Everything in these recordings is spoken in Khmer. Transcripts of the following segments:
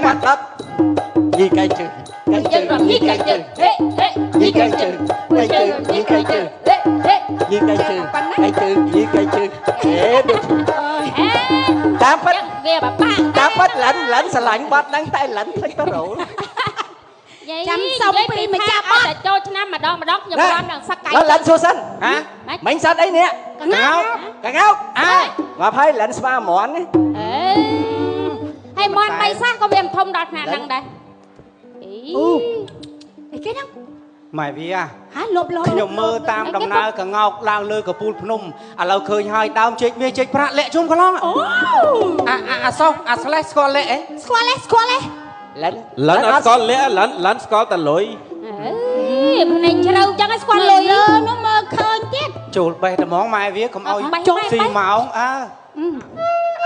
bắt đất gì cây chừng cây chừng gì cây chừng gì cây chừng cây chừng gì cây chừng gì cây chừng cây chừng gì cây chừng tám phết lãnh xà lạnh bắt nắng tay lãnh thích có đủ chăm xong đi mà cha bắt cho năm mà đo nhầm đom đằng sắc cái lãnh xua xanh hả mình xanh ấy nè càng áo mà phải lãnh spa món ấy hay món bay sát có viêm thông đạt nè đằng đây cái đó mày vì à hả lộp nhom mơ tam đồng na cả ngọc lang lơi cả pul phnom à lâu khơi hai đau chết bia chết phạt lệ chung có lo xong slash score lệ lãnh ăn con lẽ lãnh có tận lối này trâu chẳng cái squat lồi nó mơ khơi chết chủ bè tờ món mai viết không ôi xì máu à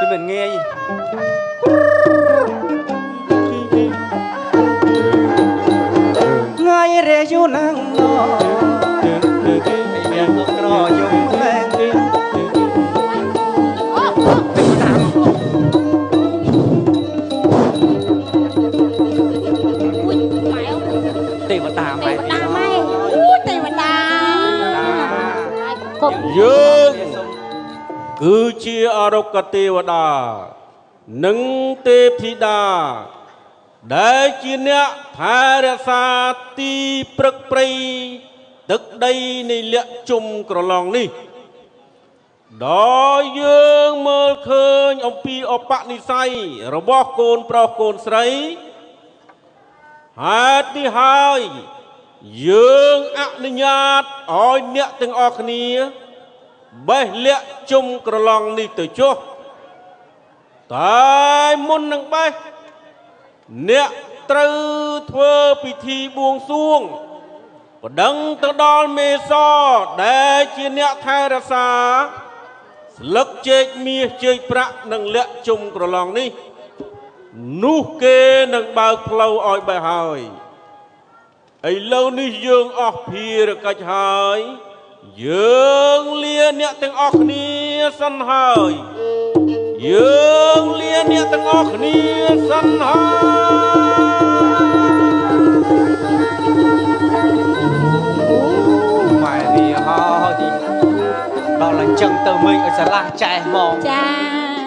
thì mình nghe gì ngay re du nang lo miền ngọc rò dùng lênตีมาตามไปตีมาตามយើងគឺជាអរុគទេវតានិងទេពធីតាដែលជាអ្នកថែរក្សាទីព្រឹកព្រៃទឹកដីនៃលក្ខជុំក្រឡងនេះដោយយើងមើលឃើញអំពីអបនិស្ស័យរបស់កូនប្រុសកូនស្រីហេតុនេះហើយយើងអនុញ្ញាតឲ្យអ្នកទាំងអស់គ្នាបេះលាក់ជុំក្រឡងនេះទៅចុះតែមុននឹងបេះអ្នកត្រូវធ្វើពិធីបួងសួងប្តឹងទៅដល់មេសដែលជាអ្នកថែរក្សាស្លឹកចេកមាសចេកប្រាក់និងលាក់ជុំក្រឡងនេះនោះគេនឹងបើកផ្លូវឲ្យបេះហើយឥឡូវនេះយើងអស់ភារកិច្ចហើយយើងលាអ្នកទាំងអស់គ្នាសិនហើយយើងលាអ្នកទាំងអស់គ្នាសិនហើយម៉ែវាហើយដល់ឡើងចឹងទៅមិញឲ្យឆ្លាស់ចែហ្មងចា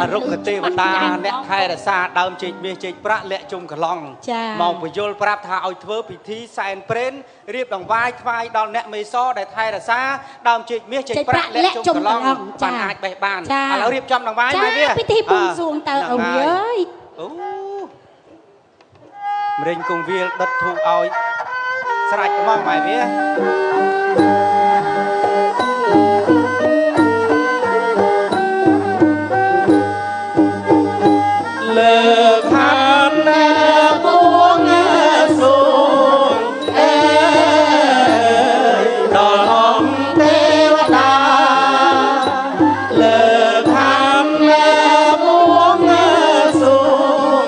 អរុគទេវតាអ្នកខែរសាដើមចេកមាសចេកប្រាក់លាក់ជុំកឡងមកបញ្យលប្រាប់ថាឲ្យធ្វើពិធីសែនព្រេនរៀបដង្វាយថ្វាយដល់អ្នកមេសដែលថែរសាដើមចេកមាសចេកប្រាក់លាក់ជុំកឡងបានអាចបេះបានឥឡូវរៀបចំដង្វាយមកវាពិធីបួងសួងតើអូយអើយអូមរិញគង្វាលដិតធូបឲ្យស្រេចមកម៉ែវាលើខាត់ណាបួងសួងដល់អង្គទេវតាលើខាត់ណាបួងសួង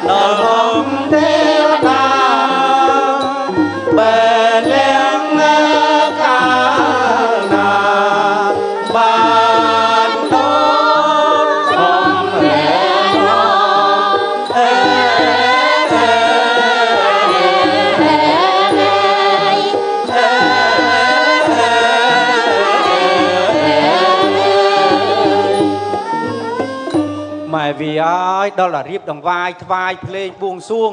ដល់អង្គទេវតាបែលៀងកាលណាបានម៉ែវាឲ្យដល់រៀបដង្វាយថ្វាយភ្លេងបួងសួង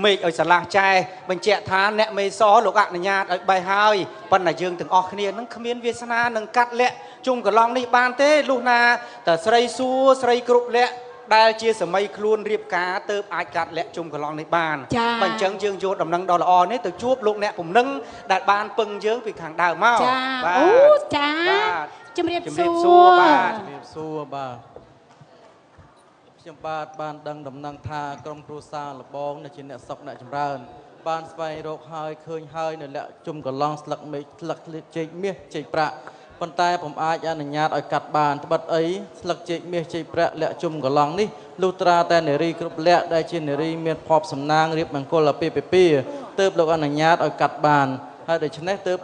មេឃឲ្យឆ្លាស់ចែបញ្ជាក់ថាអ្នកមេសលោកអនុញ្ញាតឲ្យបេះហើយប៉ុន្តែយើងទាំងអស់គ្នានឹងគ្មានវាសនានឹងកាត់លាក់ជុំកន្លងនេះបានទេលុះណាតើស្រីសួរស្រីគ្រប់លាក់ដែលជាសម័យខ្លួនរៀបការទៅអាចកាត់លាក់ជុំកន្លងនេះបានបើអញ្ចឹងយើងយកដំណឹងដ៏ល្អនេះទៅជួបលោកអ្នកពំនឹងដែលបានពឹងយើងពីខាងដើមមកបាទអូចាជំរាបសួរបាទជំរាបសួរបាទខ្ញុំបាទបានដឹងដំណឹងថាក្រុមគ្រួសារលបងដែលជាអ្នកសុខអ្នកចម្រើនបានស្វែងរកហើយឃើញហើយនៅលក្ខជុំកន្លងស្លឹកមេឃស្លឹកចេកមាសចេកប្រាក់ប៉ុន្តែผมអាចអនុញ្ញាតឲ្យកាត់បានត្បិតអីស្លឹកចេកមាសចេកប្រាក់លក្ខជុំកន្លងនេះលុះត្រាតែនារីគ្រប់លក្ខដែលជានារីមានភ័ព្វសំណាងរៀបមង្គលអាពាហ៍ពិពាហ៍ទើបលោកអនុញ្ញាតឲ្យកាត់បានហើយដូច្នេះទើប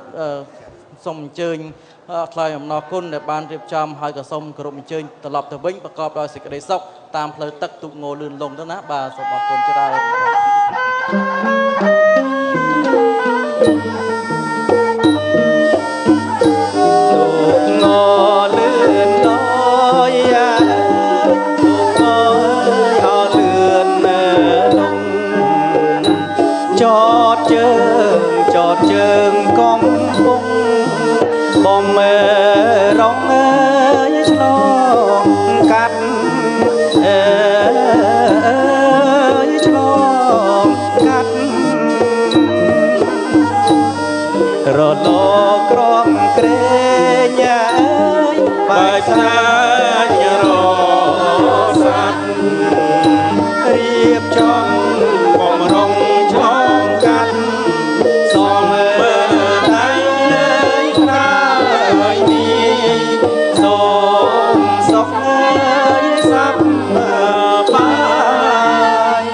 សូមអញ្ជើញថ្លែងអំណរគុណដែលបានរៀបចំហើយក៏សូមគោរពអញ្ជើញត្រឡប់ទៅវិញប្រកបដោយសេចក្តីសុខ តាមផ្លូវទឹកទូកងលឿនលងទៅណាបាទសូមអរគុណច្រើន ងលឿនលយលោកអើយអលឿនលងចតជើងកំពុងបំរងឆ្លងកាត់ឆ្លងកាត់រលកក្រំក្រែងបែកស្នាញរស័ព្ទរៀបចំបំរុងឆ្លងកាត់សំមើដៃណាយនេះសូមសុខសប្បាយ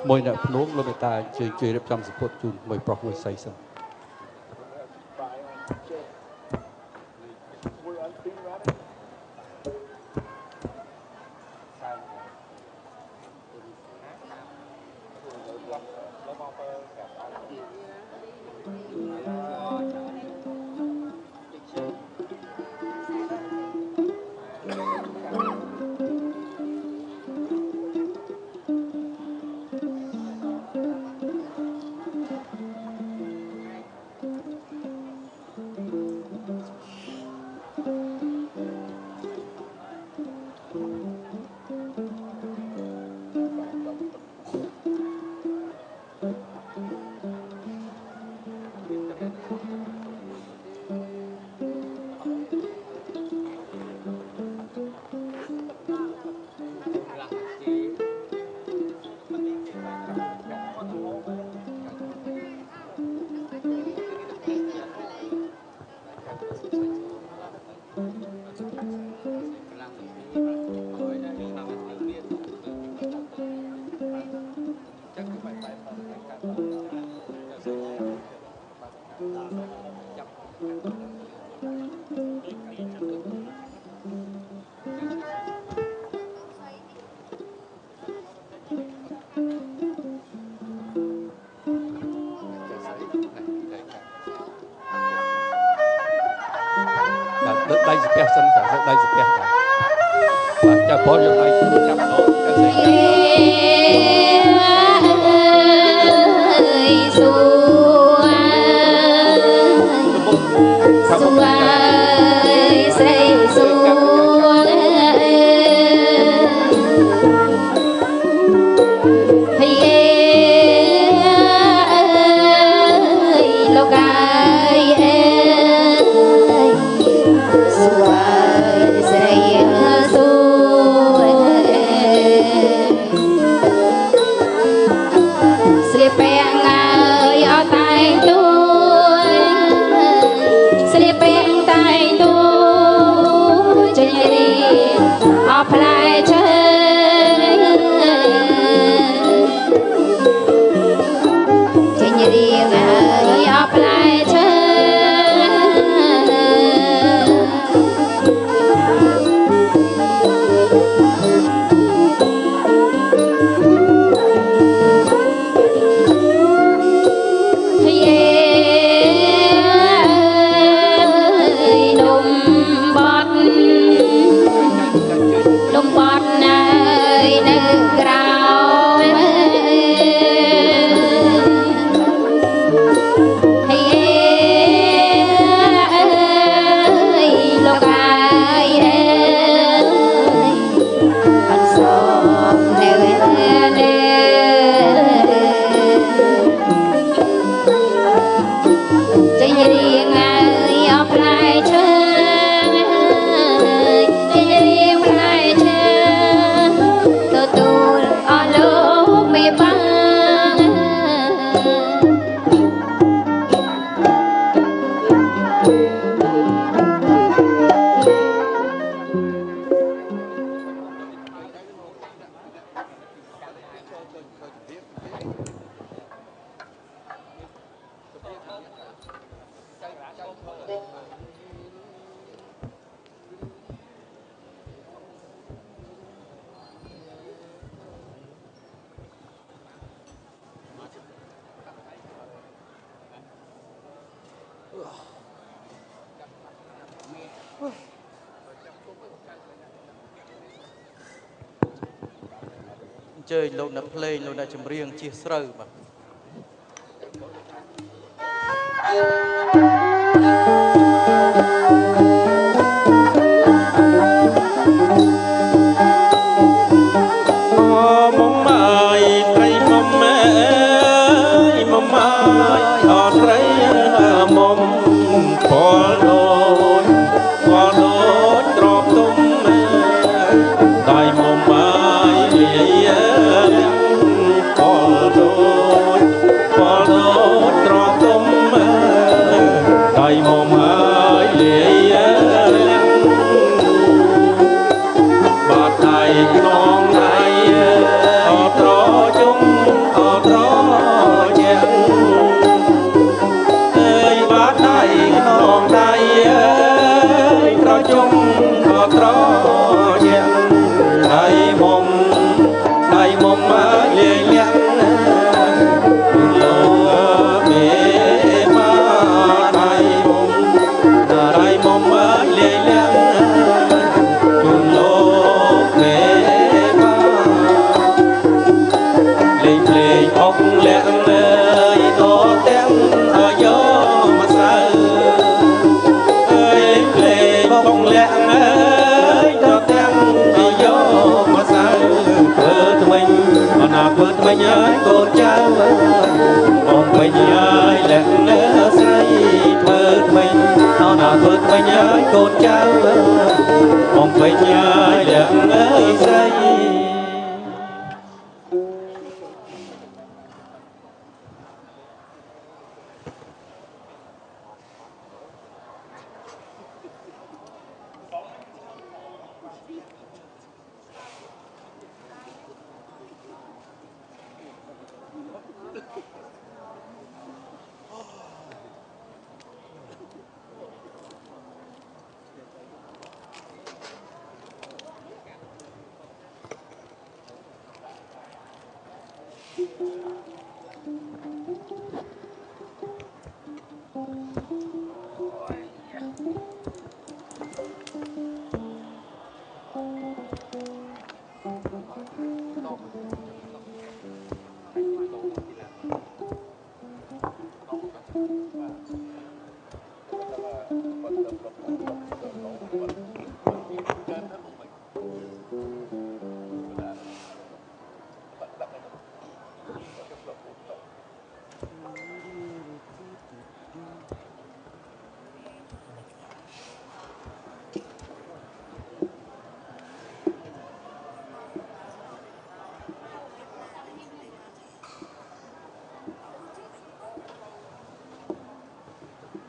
មួយអ្នកភ្នោះលោកមេតាជួយរៀបចំសម្ពុតជូនមួយប្រុសមួយស្រីសិន ដៃស្ពះសិនចាដៃស្ពះបាទចាបងយកដៃចាប់ដោតែស្អីសួស្រីសួលោកអាយស្រីសួស្លៀកពាក់ឲ្យអត់តែងទួយស្លៀកពាក់តែងទួយចេញរីអស់ផ្លែឈើចេញរៀងឲ្យអស់ផ្លែឈើHey ជើញលោកអ្នកភ្លេងលោកអ្នកចម្រៀងជិះស្រូវបាទ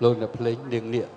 លោកអ្នកភ្លេងនាងនាគ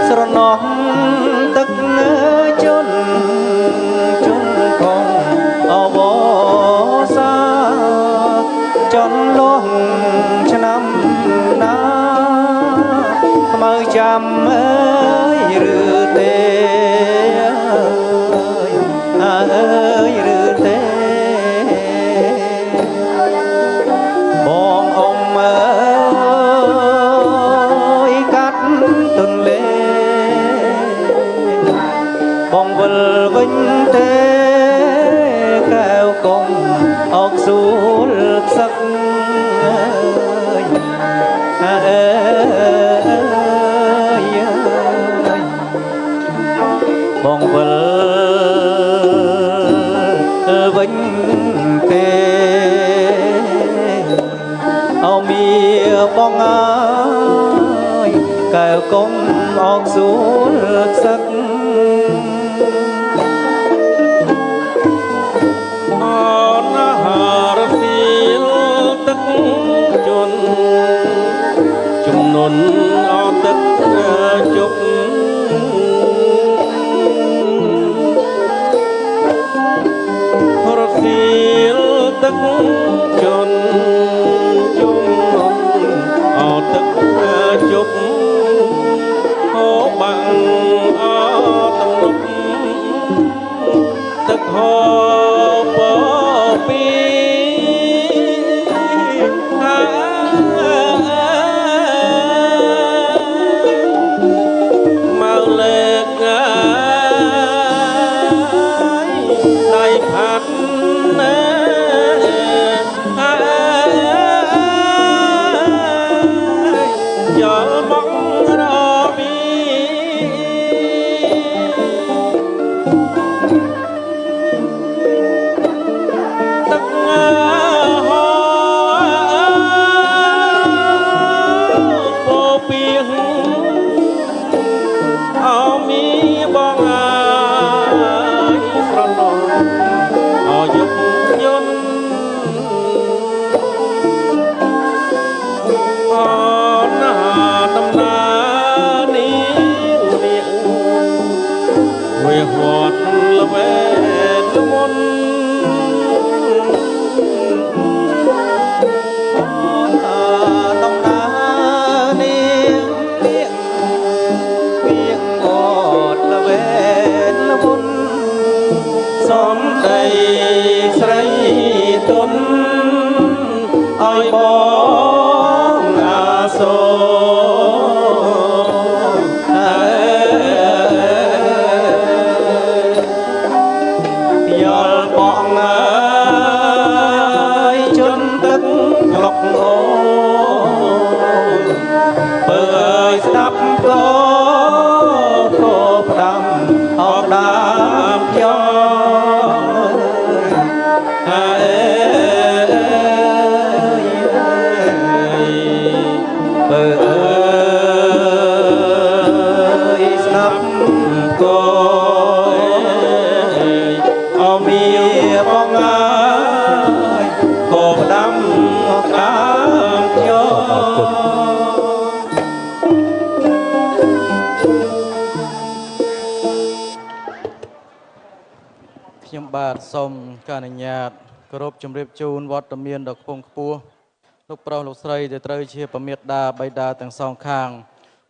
ស្រណោះ เอ้ยหรือเต้បងអ៊ំអើយកាត់ទុនលេបងវិលវិញទេកែវកុំអោកសួលផ្សឹកអើយបងវិលវិញទេអោមីបងអើយកែវកុំអោកសួលផ្សឹកជំនុនអត់ទឹកជប់រសៀលទឹកជន់ជុំអត់ទឹកជប់ហូបបាំងអត់ទំនប់ទឹកហូបពីខ្ញុំបាទសូមការអនុញ្ញាតគោរពជម្រាបជូនវត្តមានដ៏ខ្ពង់ខ្ពស់លោកប្រុសលោកស្រីដែលត្រូវជាប្រមេតាបិតាទាំងសងខាង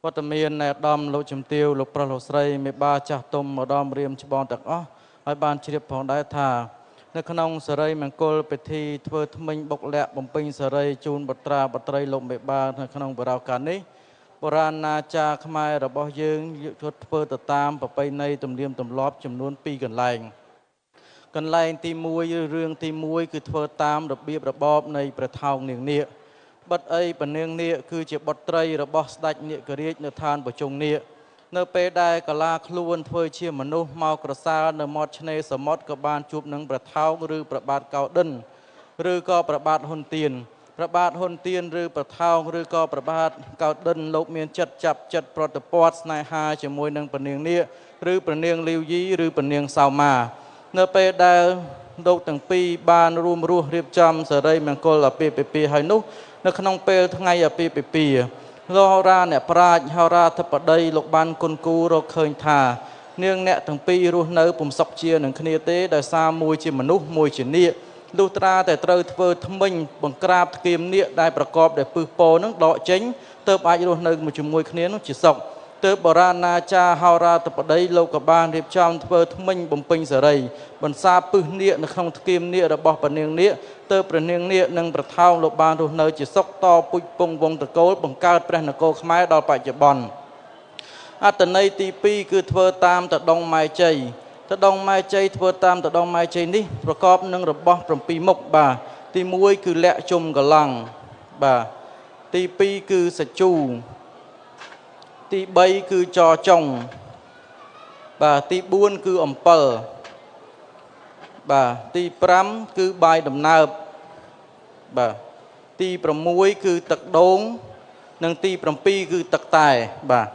វត្តមាននៃឧត្តមលោកជំទាវលោកប្រុសលោកស្រីមេបាចាស់ទុំម្ដងរៀមច្បងទាំងអស់ហើយបានជ្រាបផងដែរថានៅក្នុងសិរីមង្គលពិធីធ្វើថ្មិញបុកលាក់បំពេញសិរីជូនបុត្រាបុត្រីលោកមេបានៅក្នុងបរិយាកាសនេះបុរាណអាចារ្យខ្មែររបស់យើងធ្វើទៅតាមប្រពៃណីទំនៀមទម្លាប់ចំនួន2កន្លែងទី1ឬរឿងទី1គឺធ្វើតាមរបៀបរបបនៃព្រះថោងនាងនាគបិទអីព្រះនាងនាគគឺជាបុត្រីរបស់ស្ដេចនាគរាជនៅឋានប្រជុងនាគនៅពេលដែលកាឡាខ្លួនធ្វើជាមនុស្សមកក្រសាលនៅមាត់ឆ្នេរសមុទ្រក៏បានជួបនឹងព្រះថោងឬព្រះបាទកៅឌិនឬក៏ព្រះបាទហ៊ុនទៀនព្រះបាទហ៊ុនទៀនឬព្រះថោងឬក៏ព្រះបាទកៅឌិនលោកមានចិត្តចាប់ចិត្តប្រតិព័ទ្ធស្នេហាជាមួយនឹងព្រះនាងនាគឬព្រះនាងលាវយីឬព្រះនាងសោមានៅពេលដែលលោកទាំងពីរបានរួមរស់រៀបចំសិរីមង្គលអាពាហ៍ពិពាហ៍ហើយនោះនៅក្នុងពេលថ្ងៃអាពាហ៍ពិពាហ៍លោកហោរាអ្នកប្រាជ្ញហោរាធិបតីលោកបានគុណគូរកឃើញថានាងអ្នកទាំងពីររស់នៅពុំសុខជានឹងគ្នាទេដោយសារមួយជាមនុស្សមួយជានាគលុះត្រាតែត្រូវធ្វើថ្មិញបង្ក្រាបធ្គាមនាគដែលប្រកបដោយពឹសពោនឹងដកចេញទើបអាចរស់នៅជាមួយគ្នានោះជាសុខ ទើបបរាណាចាហោរាធិបតីលោកក៏បានរៀបចំធ្វើថ្មិញបំពេញសេរីបន្សាពឹសនាគនៅក្នុងថ្គាមនាគរបស់ព្រះនាងនាគទើបព្រះនាងនាគនិងប្រថោងលោកបានរស់នៅជាសុខតពុជពងវងតកូលបង្កើតព្រះនគរខ្មែរដល់បច្ចុប្បន្នអត្តន័យទី2គឺធ្វើតាមតដងម៉ែជ័យតដងម៉ែជ័យធ្វើតាមតដងម៉ែជ័យនេះប្រកបនឹងរបស់7មុខបាទទី1គឺលក្ខជុំកឡង់បាទទី2គឺសជូទី3គឺចចុងបាទទី4គឺអំពិលបាទទី5គឺបាយដំណើបបាទទី6គឺទឹកដូងនិងទី7គឺទឹកតែបាទ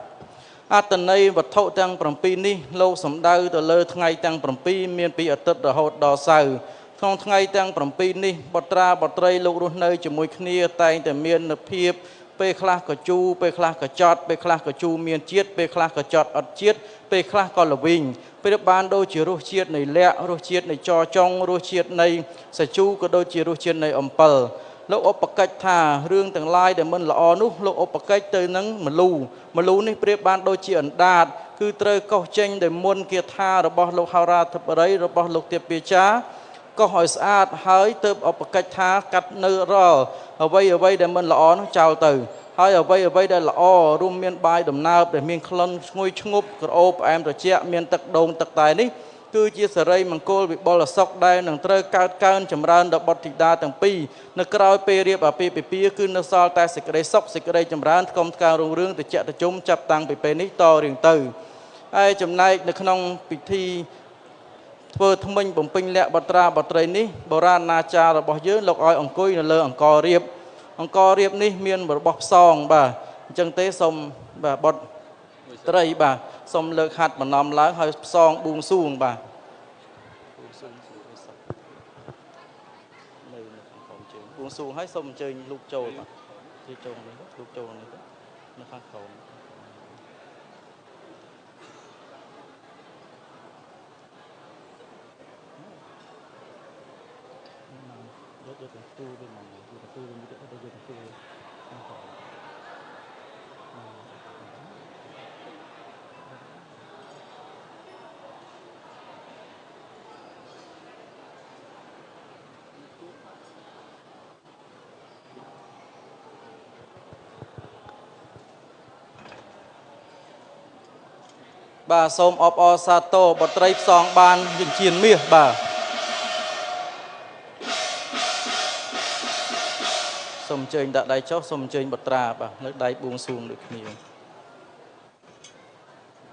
អត្តន័យវត្ថុទាំង7នេះលោកសំដៅទៅលើថ្ងៃទាំង7មានពីអាទិត្យរហូតដល់សៅរ៍ក្នុងថ្ងៃទាំង7នេះបុត្រាបុត្រីលោករស់នៅជាមួយគ្នាតែងតែមាននូវភាពពេលខ្លះក៏ជូរពេលខ្លះក៏ចត់ពេលខ្លះក៏ជូរមានជាតិពេលខ្លះក៏ចត់អត់ជាតិពេលខ្លះក៏ល្វីងពេលបានដូចជារសជាតិនៃលក្ខរសជាតិនៃចចុងរសជាតិនៃសាជូក៏ដូចជារសជាតិនៃអំពិលលោកឧបកិច្ចថារឿងទាំងឡាយដែលមិនល្អនោះលោកឧបកិច្ចទៅនឹងមលូនេះប្រៀបបានដូចជាអណ្ដាតគឺត្រូវកោសចេញដោយមុនគាថារបស់លោកហោរាធិបតីរបស់លោកទេពពាចាកោសឲ្យស្អាតហើយទើបឧបកិច្ចថាកាត់នៅរាល់អ្វីដែលមិនល្អនោះចោលទៅហើយអ្វីដែលល្អរួមមានបាយដំណើបដែលមានក្លិនឈ្ងុយឈ្ងប់ក្រអូបផ្អែមត្រជាក់មានទឹកដូងទឹកតែនេះគឺជាសិរីមង្គលវិបុលសុខដែលនឹងត្រូវកើតកើនចម្រើនដល់បុត្រធីតាទាំងពីរនៅក្រោយពេលរៀបអាពាហ៍ពិពាហ៍គឺនៅសល់តែសេចក្តីសុខសេចក្តីចម្រើនថ្កុំថ្កើងរុងរឿងតិចតិជុំចាប់តាំងពីពេលនេះតរៀងទៅហើយចំណែកនៅក្នុងពិធីធ្វើថ្មិញបំពេញលក្ខបុត្រាបុត្រីនេះបុរាណាចារ្យរបស់យើងលោកឲ្យអង្គុយនៅលើអង្គរៀបនេះមានរបស់ផ្សងបាទអញ្ចឹងទេសូមបាទបុត្រត្រីបាទសូមលើកហាត់បន្នំឡើងហើយផ្សងបួងសួងបាទបួងសួងហើយសូមអញ្ជើញលោកចូលបាទចូលនេះលោកចូលនេះនៅខាងក្រោមយកទៅទូវិញមកយកទៅទូវិញទៅយកទៅទូខាងក្រោមបាទសូមអបអរសាទរបុត្រីផ្សងបានវិញ្ញាណមាសបាទសូមអញ្ជើញដាក់ដៃចុះសូមអញ្ជើញបុត្រាបាទលើដៃបួងសួងដូចគ្នា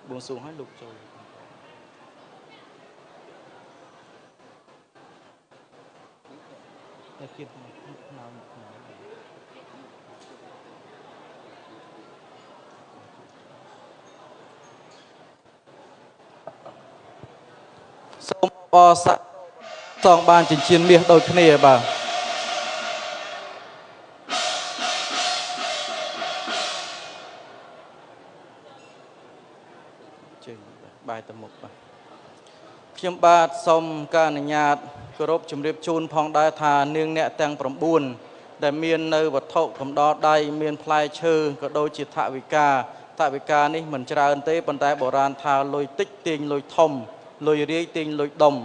បួងសួងឲ្យលោកចូលតែគៀបណៅសូមអបសាសងបានចិញ្ចៀនមាសដូចគ្នាបាទជើងបាយទៅមុខបាទខ្ញុំបាទសូមការអនុញ្ញាតគោរពជម្រាបជូនផងដែរថានាងអ្នកទាំង9ដែលមាននៅវត្ថុកំដរដៃមានផ្លែឈើក៏ដូចជាថវិកានេះមិនច្រើនទេប៉ុន្តែបុរាណថាលុយតិចទាញលុយធំលុយរាយទាញលុយដុំ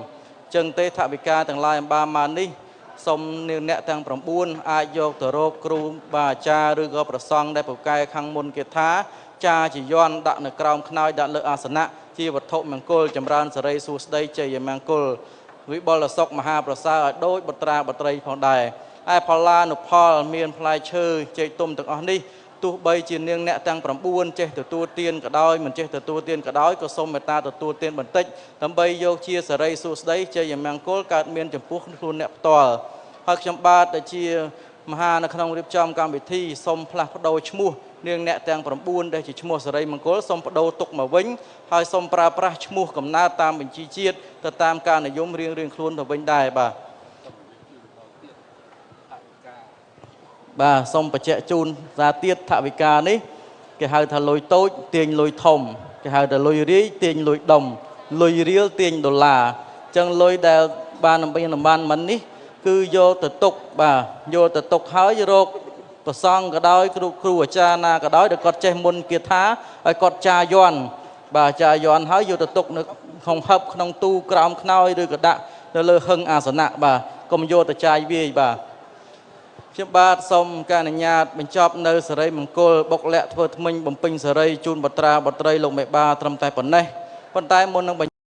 ចឹងទេថវិកាទាំងឡាយអំបាម៉ាននេះសូមនាងអ្នកទាំង9អាចយកទៅរកគ្រូបាអាចារ្យឬក៏ប្រសង់ដែលពូកែខាងមុនគេថាចាជាយន់ដាក់នៅក្រោមខ្នើយដាក់លើអាសនៈជាវត្ថុមង្គលចម្រើនសិរីសួស្តីជ័យមង្គលវិបុលសុខមហាប្រសើរឲ្យដូចបុត្រាបុត្រីផងដែរឯផល្លានុផលមានផ្លែឈើចេកទុំទាំងអស់នេះទោះបីជានាងអ្នកទាំង9ចេះទទួលទានក៏ដោយមិនចេះទទួលទានក៏ដោយក៏សូមមេត្តាទទួលទានបន្តិចដើម្បីយកជាសិរីសួស្តីជ័យមង្គលកើតមានចំពោះខ្លួនអ្នកផ្ទាល់ហើយខ្ញុំបាទដែលជាមហានៅក្នុងរៀបចំកម្មវិធីសូមផ្លាស់ប្ដូរឈ្មោះនាងអ្នកទាំង9ដែលជាឈ្មោះសិរីមង្គលសូមបដូរទុកមកវិញហើយសូមប្រើប្រាស់ឈ្មោះកំណើតតាមបញ្ជីជាតិទៅតាមការនិយមរៀងៗខ្លួនទៅវិញដែរបាទសូមបញ្ជាក់ជូនសារទៀតថវិកានេះគេហៅថាលុយតូចទាញលុយធំគេហៅថាលុយរាយទាញលុយដុំលុយរៀលទាញដុល្លារអញ្ចឹងលុយដែលបានអំពីតំបន់មិននេះគឺយកទៅទុកបាទយកទៅទុកហើយរក ប្រសងក៏ដោយគ្រូអាចារ្យណាក៏ដោយដែលគាត់ចេះមុនគាថាឲ្យគាត់ចាយន់បាទចាយន់ហើយយកទៅទុកនៅក្នុងហឹបក្នុងទូក្រោមខ្នើយឬក៏ដាក់នៅលើហឹងអាសនៈបាទកុំយកទៅចាយវាយបាទខ្ញុំបាទសូមការអនុញ្ញាតបញ្ចប់នៅសេរីមង្គលបុកលាក់ធ្វើថ្មិញបំពេញសេរីជូនបត្រាបត្រីលោកមេបាត្រឹមតែប៉ុណ្ណេះប៉ុន្តែមុននឹង